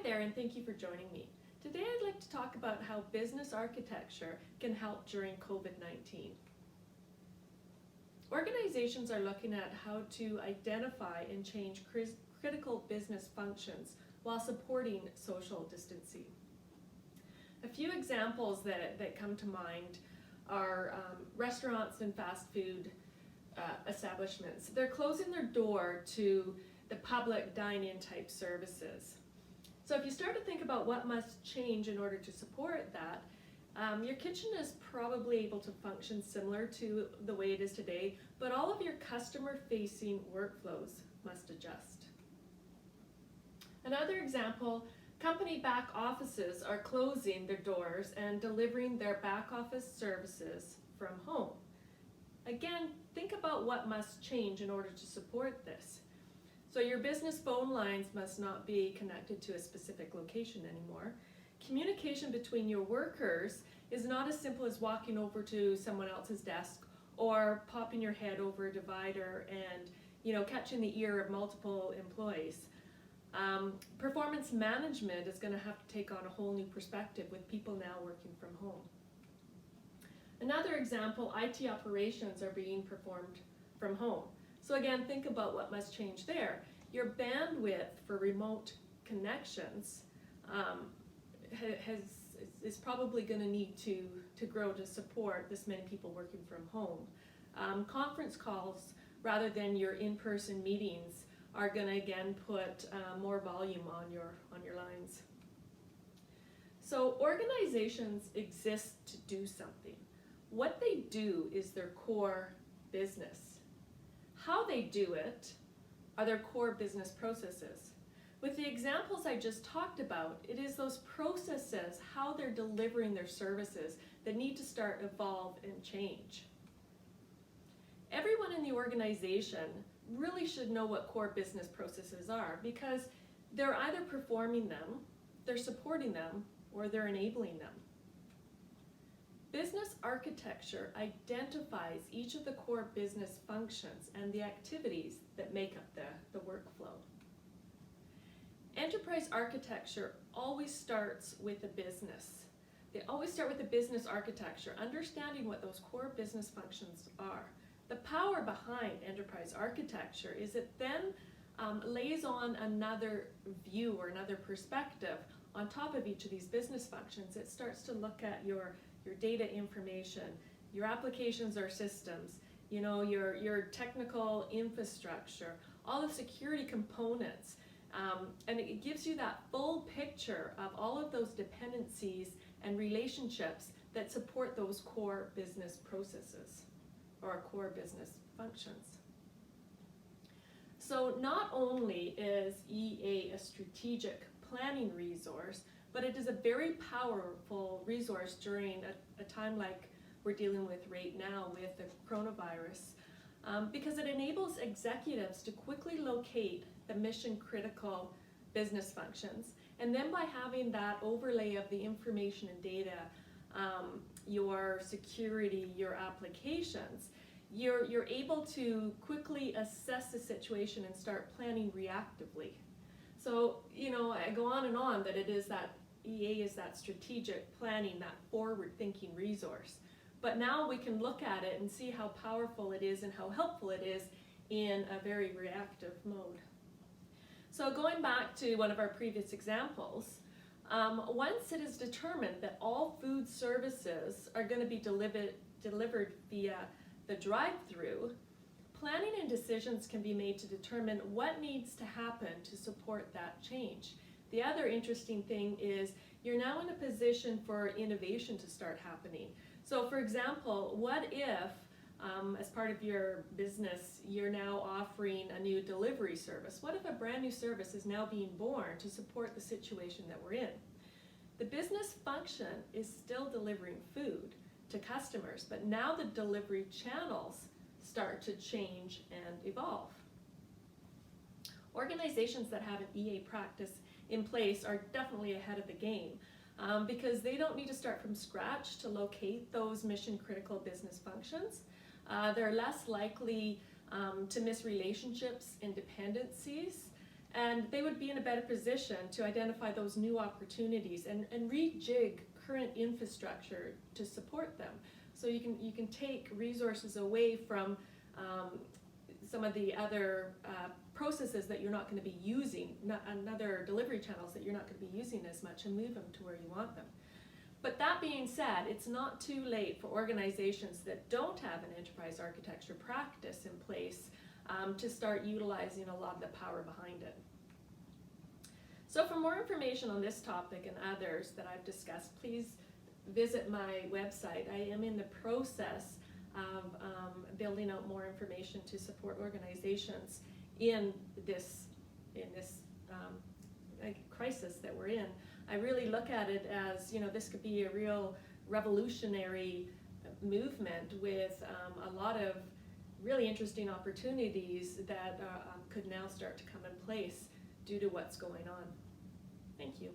there, and thank you for joining me. Today I'd like to talk about how business architecture can help during COVID-19. Organizations are looking at how to identify and change critical business functions while supporting social distancing. A few examples that come to mind are restaurants and fast food establishments. They're closing their door to the public dine-in type services. So if you start to think about what must change in order to support that, your kitchen is probably able to function similar to the way it is today, but all of your customer-facing workflows must adjust. Another example, company back offices are closing their doors and delivering their back office services from home. Again, think about what must change in order to support this. So your business phone lines must not be connected to a specific location anymore. Communication between your workers is not as simple as walking over to someone else's desk or popping your head over a divider and catching the ear of multiple employees. Performance management is going to have to take on a whole new perspective with people now working from home. Another example, IT operations are being performed from home. So again, think about what must change there. Your bandwidth for remote connections is probably going to need to grow to support this many people working from home. Conference calls rather than your in-person meetings are going to again put more volume on your lines. So organizations exist to do something. What they do is their core business. How they do it are their core business processes. With the examples I just talked about, it is those processes, how they're delivering their services, that need to start evolve and change. Everyone in the organization really should know what core business processes are because they're either performing them, they're supporting them, or they're enabling them. Business architecture identifies each of the core business functions and the activities that make up the workflow. Enterprise architecture always starts with a business. They always start with the business architecture, understanding what those core business functions are. The power behind enterprise architecture is it then lays on another view or another perspective on top of each of these business functions. It starts to look at your data information, your applications or systems, your technical infrastructure, all the security components, and it gives you that full picture of all of those dependencies and relationships that support those core business processes or core business functions. So not only is EA a strategic planning resource, but it is a very powerful resource during a time like we're dealing with right now with the coronavirus, because it enables executives to quickly locate the mission critical business functions, and then by having that overlay of the information and data, your security, your applications, you're able to quickly assess the situation and start planning reactively. So, I go on and on that it is that EA is that strategic planning, that forward-thinking resource. But now we can look at it and see how powerful it is and how helpful it is in a very reactive mode. So going back to one of our previous examples, once it is determined that all food services are going to be delivered via the drive-through, planning and decisions can be made to determine what needs to happen to support that change. The other interesting thing is you're now in a position for innovation to start happening. So for example, what if, as part of your business, you're now offering a new delivery service? What if a brand new service is now being born to support the situation that we're in? The business function is still delivering food to customers, but now the delivery channels start to change and evolve. Organizations that have an EA practice in place are definitely ahead of the game because they don't need to start from scratch to locate those mission critical business functions. They're less likely to miss relationships and dependencies, And they would be in a better position to identify those new opportunities and rejig current infrastructure to support them. So you can take resources away from some of the other processes that you're not going to be using, other delivery channels that you're not going to be using as much, and move them to where you want them. But that being said, it's not too late for organizations that don't have an enterprise architecture practice in place to start utilizing a lot of the power behind it. So for more information on this topic and others that I've discussed, please visit my website. I am in the process of building out more information to support organizations in this crisis that we're in. I really look at it as, this could be a real revolutionary movement with a lot of really interesting opportunities that could now start to come in place due to what's going on. Thank you.